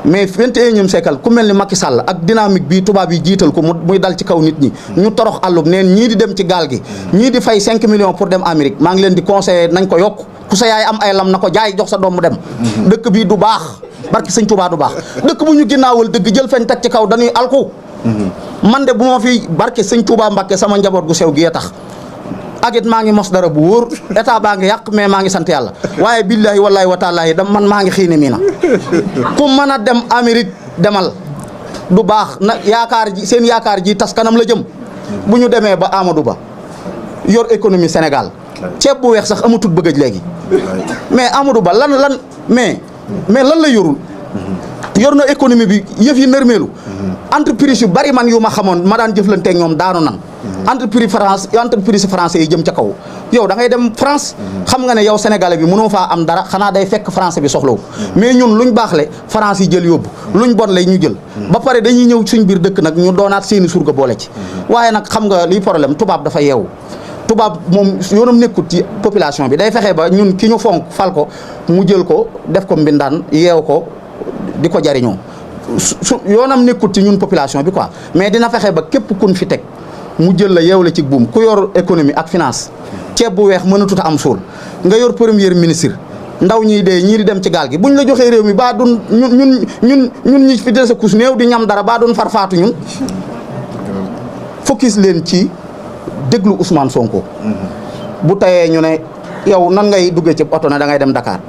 mais 21e siècle ku mel ni Macky Sall ak dynamique bi tubaab yi jiital ko muy dal ci kaw nit ñi ñu torox àllub neen ñii di dem ci gaal gi ñii di fay 5 millions pour dem Amérique maa ngi leen di conseiller nañ ko yokk ku sa yaay am ay lam na ko jaay jox sa doom mu dem dëkk bi du baax barki sëñ Touba du baax dëkk bu ñu ginnaawal dëgg jël feñ teg ci kaw dañuy alku man de bu ma fi barki sëñ Touba Mbàkke sama njaboot gu sew gi tax ak it maa ngi mos dara bu wóor état baa ngi yàq mais maa ngi sant yàlla waaye billaahi wallaahi wa taalaahi da man maa ngi xiine mii na ku mën a dem Amérique demal du baax na yaakaar ji seen yaakaar ji tas kanam la jëm bu ñu demee ba Amadou Ba yor économie Sénégal ceeb bu weex sax amatul bëggëj léegi mais Amadou Ba lan mais lan la yorul yor na économie bi yëf yi nërmeelu entreprise yu bari man yu ma xamoon ma daan jëflanteeg ñoom daanu nan entreprise français yi jëm ca kaw yow da ngay dem France xam nga ne yow sénégalais bi mënoo faa am dara xanaa day fekk français bi soxlawu mais ñun luñ baaxle France yi jël yóbbu luñ bon lay ñu jël ba pare dañuy ñëw suñ biir dëkk nag ñu doonaat seeni surga boole ci waaye nag xam nga liy problème tubaab dafa yeewu tubaab moom yoonam nekkut ci population bi day fexe ba ñun ki ñu fonk fal ko mu jël ko def ko mbindaan yeew ko di ko jariñoo su yoonam nekkut ci ñun population bi quoi mais dina fexe ba képp kun fi teg mu jël la yeew la ci buum ku yor économie ak finance ceeb bu weex mënatut a am suul nga yor premier ministre ndaw ñiy dee ñii di dem ci gaal gi buñ la joxee réew mi baa dun ñun ñi fi des a kus néew di ñam dara baa dun farfaatu ñun focus leen ci déglu Ousmane Sonko bu tayee ñu ne yow nan ngay duggee ci oto ne da ngay dem Dakar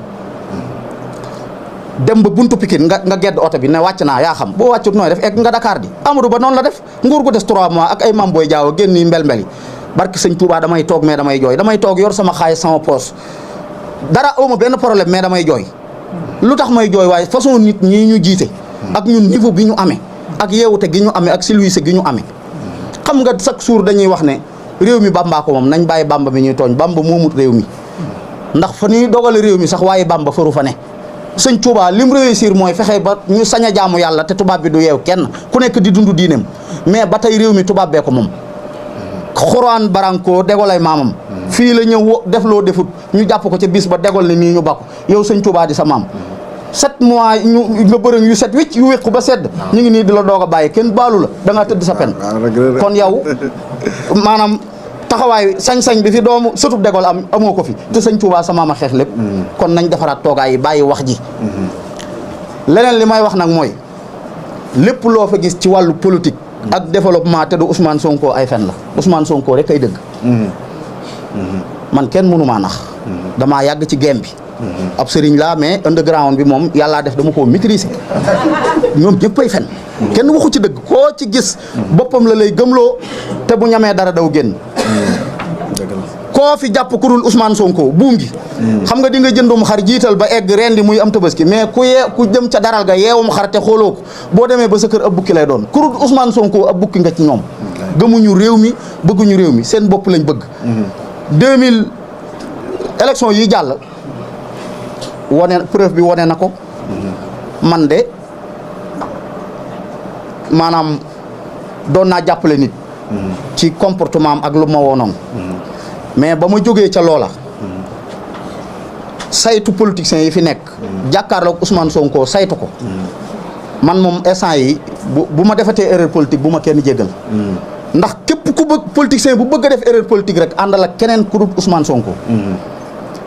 dem ba buntu Pikine nga gedd oto bi ne wàcc naa yaa xam boo wàccut nooy def egg nga Dakar di Amadou Ba noonu la def nguur gu des 3 mois ak ay Mame Boye Diao génn yi mbel-mbeli barki sëñ Touba damay toog mais damay jooy damay toog yor sama xaalis sama poos dara awma benn problème mais damay jooy lu tax may jooy waaye façon nit ñii ñu jiite ak ñun niveau bi ñu amee ak yeewute gi ñu amee ak silwise gi ñu amee xam nga chaque jour dañuy wax ne réew mi Bamba ko moom nañ bàyyi Bamba mi ñuy tooñ Bamba moomut réew mi ndax fa ñuy dogale réew mi sax waaye Bamba faru fa ne sëñ Touba lim réussir mooy fexe ba ñu sañ a jaamu yàlla te tubaab bi du yeew kenn ku nekk di dund diineem mais ba tey réew mi tubaab bee ko moom xuraan baranko degolay maamam fii la ñëw def loo defut ñu jàpp ko ca bis ba degol ne nii ñu bakku yow sëñ Touba di sa maam 7 mois ñu nga bërëng yu set wicc yu wéqu ba sedd ñu ngi nii di la doog a bàyyi kenn baalu la da ngaa tëdd sa pen kon yow maanaam taxawaay sañ-sañ bi fi doomu sëtub degol am amoo ko fi te sëñ Touba sa maam a xeex lépp kon nañ defaraat toogaay yi bàyyi wax ji leneen li may wax nag mooy lépp loo fa gis ci wàllu politique ak développement te du Ousmane Sonko ay fen la Ousmane Sonko rek ay dëgg man kenn mënu maa nax damaa yàgg ci game bi ab sëriñ laa mais underground bi moom yàllaa def dama koo maîtriser ñoom ñëppay fen kenn waxu ci dëgg koo ci gis boppam la lay gëmloo te bu ñamee dara daw génn koo fi jàpp ku dul Ousmane Sonko buum gi xam nga di nga jëndum xar jiital ba egg ren di muy am tabaski mais ku jëm ca daral ga yeewum xar te xooloo ko boo demee ba sa kër ab bukki lay doon ku dul Ousmane Sonko ab bukki nga ci ñoom gëmuñu réew mi bëgguñu réew mi seen bopp lañ bëgg 2000 élection yi jàll wone preuve bi wone na ko man de maanaam doon naa jàppale nit ci comportement am ak lu ma woonoon mais ba ma jógee ca loola saytu politiciens yi fi nekk jàkkaarloog Ousmane Sonko saytu ko man moom instant yi bu ma defatee erreur politique bu ma kenn jéggal ndax képp ku bëgg politicien bu bëgg a def erreur politique rek àndal ak keneen ku dul Ousmane Sonko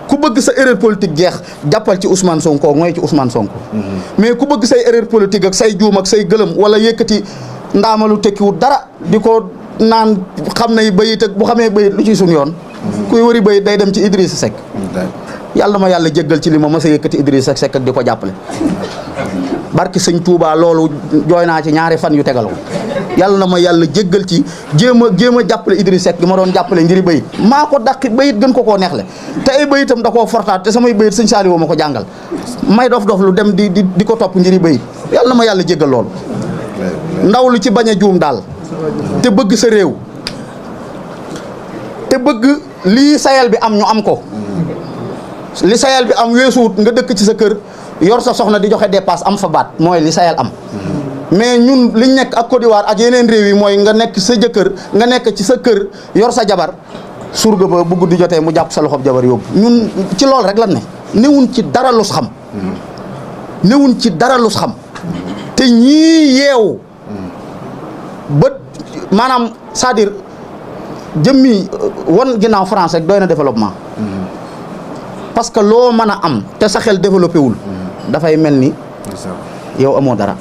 ku bëgg sa erreur politique jeex jàppal ci Ousmane Sonko mooy ci Ousmane Sonko mais ku bëgg say erreur politique ak say juum ak say gëlëm wala yëkkati ndaamalu tekkiwut dara di ko naan xam nay bayit ak bu xamee bayit lu ci suñ yoon kuy wëri bayit day dem ci Idrissa Seck yàlla ma yàlla jéggal ci li ma mës a yëkkati Idrissa Seck ak di ko jàppale barki sëñ Touba loolu jooy naa ci ñaari fan yu tegal ko yàlla na ma yàlla jéggal ci jéem a jàppale Idrissa Seck gi ma doon jàppale ngiri bayit maa ko dàqi bayit gën ko neexle te ay bayitam da koo fortaat te samay bayit sëñ Saliou ma ko jàngal may dof lu dem di ko topp ngiri bayit yàlla na ma yàlla jéggal loolu ndaw lu ci bañ a juum daal te bëgg sa réew te bëgg lii sayal bi am ñu am ko li sayal bi am weesuwut nga dëkk ci sa kër yor sa soxna di joxe dépasse am fa baat mooy li sayal am mais ñun liñ nekk ak Côte d'Ivoire ak yeneen réew yi mooy nga nekk sa jëkkër nga nekk ci sa kër yor sa jabar surga ba bu guddi jotee mu jàpp sa loxob jabar yóbbu ñun ci loolu rek lan ne newuñ ci dara lus xam newuñ ci dara lus xam te ñii yeewu ba maanaam c'est-à-dire jëmmi won ginnaaw France rek doy na développement parce que loo mën a am te sa xel développé wul dafay mel ni yow amoo dara